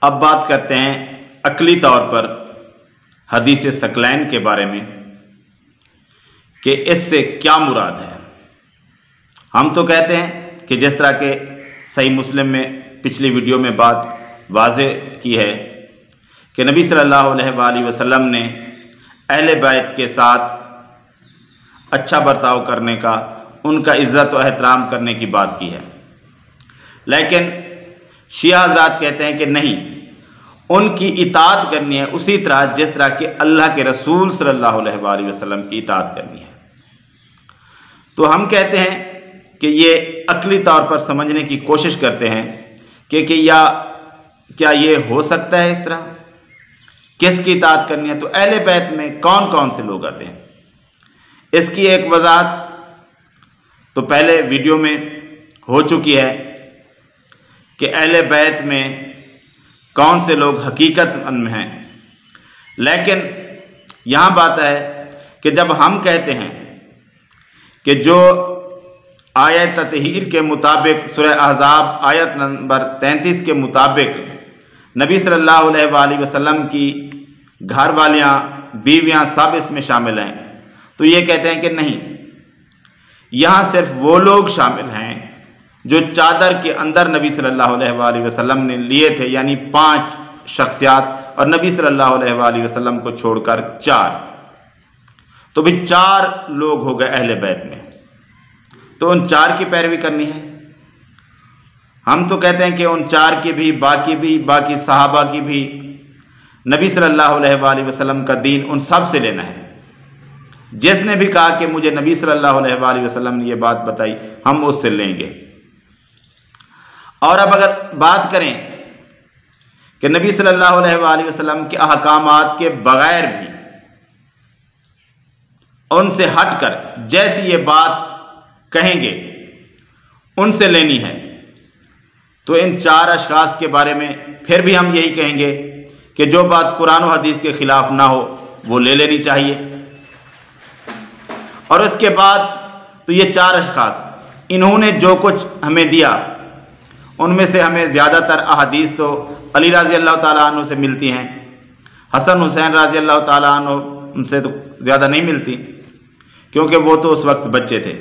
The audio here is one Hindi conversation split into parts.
अब बात करते हैं अकली तौर पर हदीस सकलैन के बारे में कि इससे क्या मुराद है। हम तो कहते हैं कि जिस तरह के सही मुस्लिम में पिछली वीडियो में बात वाज़े की है कि नबी सल्लल्लाहु अलैहि वसल्लम ने अहले बैत के साथ अच्छा बर्ताव करने का, उनका इज़्ज़त और एहतराम करने की बात की है। लेकिन शिया हज़रात कहते हैं कि नहीं, उनकी इताअत करनी है उसी तरह जिस तरह कि अल्लाह के रसूल सल्लल्लाहु अलैहि वसल्लम की इताअत करनी है। तो हम कहते हैं कि ये अक्ली तौर पर समझने की कोशिश करते हैं कि क्या ये हो सकता है इस तरह, किसकी इताअत करनी है। तो अहले बैत में कौन कौन से लोग आते हैं, इसकी एक वजाहत तो पहले वीडियो में हो चुकी है कि अहले बैत में कौन से लोग हकीकत में हैं। लेकिन यहाँ बात है कि जब हम कहते हैं कि जो आयत ततहीर के मुताबिक सूरह अहज़ाब आयत नंबर 33 के मुताबिक नबी सल्लल्लाहु अलैहि वसल्लम की घर वालियाँ, बीवियाँ सब इसमें शामिल हैं, तो ये कहते हैं कि नहीं, यहाँ सिर्फ वो लोग शामिल हैं जो चादर के अंदर नबी सल्लल्लाहु अलैहि वसल्लम ने लिए थे, यानी 5 शख्सियात, और नबी सल्लल्लाहु अलैहि वसल्लम को छोड़कर 4, तो भी 4 लोग हो गए अहले बैत में। तो उन 4 की पैरवी करनी है। हम तो कहते हैं कि उन 4 की भी, बाकी सहाबा की भी, नबी सल्लल्लाहु अलैहि वसल्लम का दीन उन सब से लेना है। जिसने भी कहा कि मुझे नबी सल्लल्लाहु अलैहि वसल्लम ने ये बात बताई, हम उससे लेंगे। और अब अगर बात करें कि नबी सल्लल्लाहु अलैहि वसल्लम के अहकामात के बगैर भी उनसे हटकर जैसी ये बात कहेंगे उनसे लेनी है, तो इन 4 अशखास के बारे में फिर भी हम यही कहेंगे कि जो बात कुरान और हदीस के खिलाफ ना हो वो ले लेनी चाहिए। और उसके बाद तो ये 4 अशखास, इन्होंने जो कुछ हमें दिया उनमें से हमें ज़्यादातर अहादीस तो अली रज़ी अल्लाह ताला अन्हु से मिलती हैं, हसन हुसैन रज़ी अल्लाह ताला अन्हु उनसे तो ज़्यादा नहीं मिलती क्योंकि वो तो उस वक्त बच्चे थे।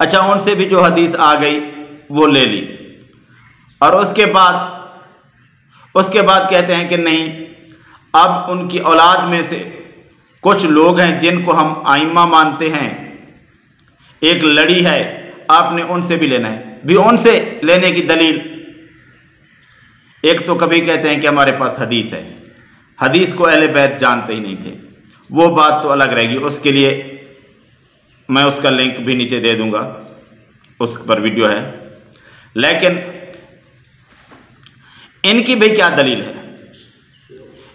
अच्छा, उनसे भी जो हदीस आ गई वो ले ली। और उसके बाद कहते हैं कि नहीं, अब उनकी औलाद में से कुछ लोग हैं जिनको हम आइम्मा मानते हैं, एक लड़ी है, आपने उनसे भी लेना है। भी उनसे लेने की दलील, एक तो कभी कहते हैं कि हमारे पास हदीस है, हदीस को अहले बैत जानते ही नहीं थे, वो बात तो अलग रहेगी, उसके लिए मैं उसका लिंक भी नीचे दे दूंगा, उस पर वीडियो है। लेकिन इनकी भाई क्या दलील है?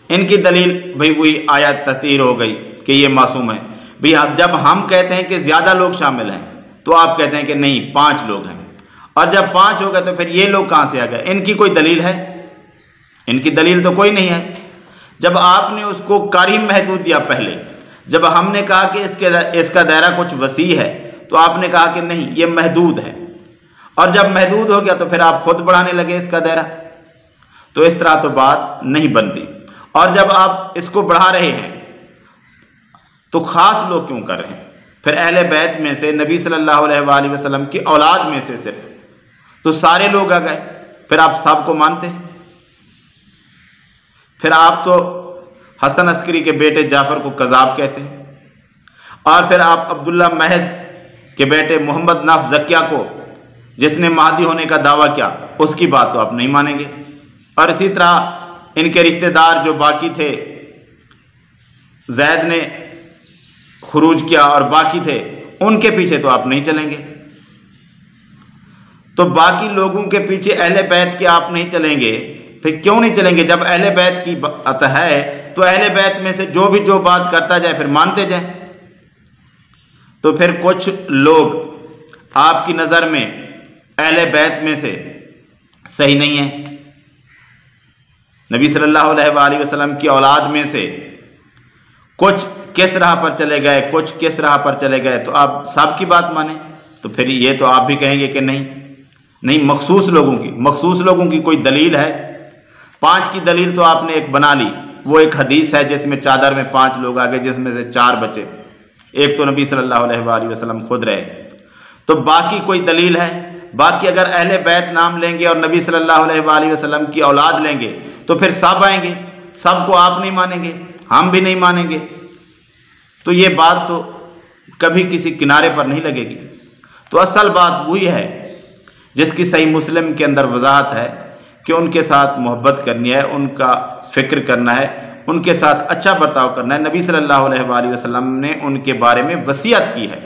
इनकी दलील भाई वही आयत ततीर हो गई कि ये मासूम है। भाई अब जब हम कहते हैं कि ज़्यादा लोग शामिल हैं तो आप कहते हैं कि नहीं 5 लोग हैं, और जब 5 हो गए तो फिर ये लोग कहाँ से आ गए? इनकी कोई दलील है? इनकी दलील तो कोई नहीं है। जब आपने उसको कारी महदूद दिया पहले, जब हमने कहा कि इसका दायरा कुछ वसी है, तो आपने कहा कि नहीं ये महदूद है, और जब महदूद हो गया तो फिर आप खुद बढ़ाने लगे इसका दायरा। तो इस तरह तो बात नहीं बनती। और जब आप इसको बढ़ा रहे हैं तो ख़ास लोग क्यों कर रहे हैं? फिर अहले बैत में से, नबी सल्लल्लाहु अलैहि वसल्लम की औलाद में से सिर्फ तो सारे लोग आ गए, फिर आप सबको मानते हैं। फिर आप तो हसन अस्करी के बेटे जाफर को कज़ाब कहते हैं, और फिर आप अब्दुल्ला महज के बेटे मोहम्मद नाफ ज़किया को, जिसने महदी होने का दावा किया, उसकी बात तो आप नहीं मानेंगे। और इसी तरह इनके रिश्तेदार जो बाकी थे, जैद ने खुरूज किया और बाकी थे, उनके पीछे तो आप नहीं चलेंगे। तो बाकी लोगों के पीछे अहले बैत के आप नहीं चलेंगे, फिर क्यों नहीं चलेंगे? जब अहले बैत की बात है तो अहले बैत में से जो बात करता जाए फिर मानते जाए। तो फिर कुछ लोग आपकी नज़र में अहले बैत में से सही नहीं है, नबी सल्लल्लाहु अलैहि वसल्लम की औलाद में से कुछ किस राह पर चले गए, कुछ किस राह पर चले गए, तो आप सबकी बात माने। तो फिर ये तो आप भी कहेंगे कि नहीं मखसूस लोगों की कोई दलील है 5 की दलील तो आपने एक बना ली, वो एक हदीस है जिसमें चादर में 5 लोग आ गए, जिसमें से 4 बचे, एक तो नबी सल्लल्लाहु अलैहि वसल्लम खुद रहे। तो बाकी कोई दलील है? बाकी अगर अहले बैत नाम लेंगे और नबी सल्लल्लाहु अलैहि वसल्लम की औलाद लेंगे तो फिर सब आएंगे, सबको आप नहीं मानेंगे, हम भी नहीं मानेंगे। तो ये बात तो कभी किसी किनारे पर नहीं लगेगी। तो असल बात वही है जिसकी सही मुस्लिम के अंदर वजाहत है कि उनके साथ मोहब्बत करनी है, उनका फ़िक्र करना है, उनके साथ अच्छा बर्ताव करना है। नबी सल्लल्लाहु अलैहि वसल्लम ने उनके बारे में वसीयत की है,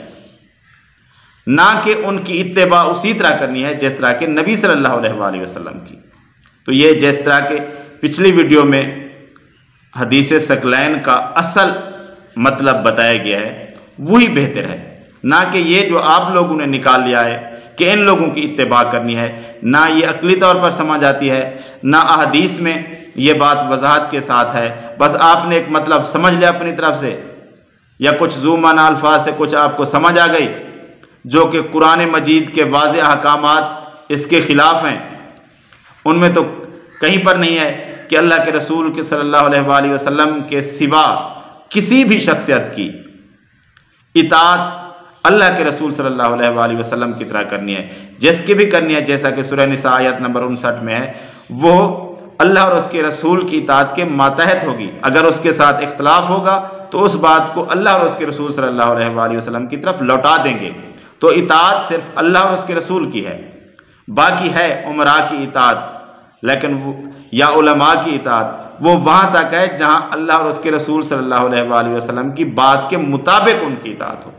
ना कि उनकी इत्तिबा उसी तरह करनी है जिस तरह के नबी सल्लल्लाहु अलैहि वसल्लम की। तो ये जिस तरह के पिछली वीडियो में हदीस सकलैन का असल मतलब बताया गया है वही बेहतर है, ना कि ये जो आप लोगों ने निकाल लिया है कि इन लोगों की इत्तिबा करनी है। ना ये अकली तौर पर समझ आती है, ना अहदीस में ये बात वजाहत के साथ है। बस आपने एक मतलब समझ लिया अपनी तरफ से, या कुछ ज़ूमाना अल्फाज से कुछ आपको समझ आ गई जो कि कुरान मजीद के वाज़ेह अहकामात इसके ख़िलाफ़ हैं। उनमें तो कहीं पर नहीं है कि अल्लाह के रसूल के सल्लल्लाहु अलैहि वसल्लम के सिवा किसी भी शख्सियत की इताअत अल्लाह के रसूल सल्लल्लाहु अलैहि वसल्लम की तरह करनी है, जिसकी भी करनी है। जैसा कि सूरह निसा आयत नंबर 59 में है, वो अल्लाह और उसके रसूल की इताअत के मातहत होगी। अगर उसके साथ इख्तलाफ होगा तो उस बात को अल्लाह और उसके रसूल सल्लल्लाहु अलैहि वसल्लम की तरफ लौटा देंगे। तो इताअत सिर्फ अल्लाह और उसके रसूल की है। बाकी है उमरा की इताअत, लेकिन वो या उलमा की इताअत वो वहाँ तक है जहाँ अल्लाह और उसके रसूल सल्लल्लाहु अलैहि वसल्लम की बात के मुताबिक उनकी इताअत हो।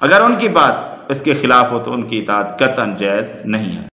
अगर उनकी बात इसके खिलाफ हो तो उनकी इताअत कतन जायज़ नहीं है।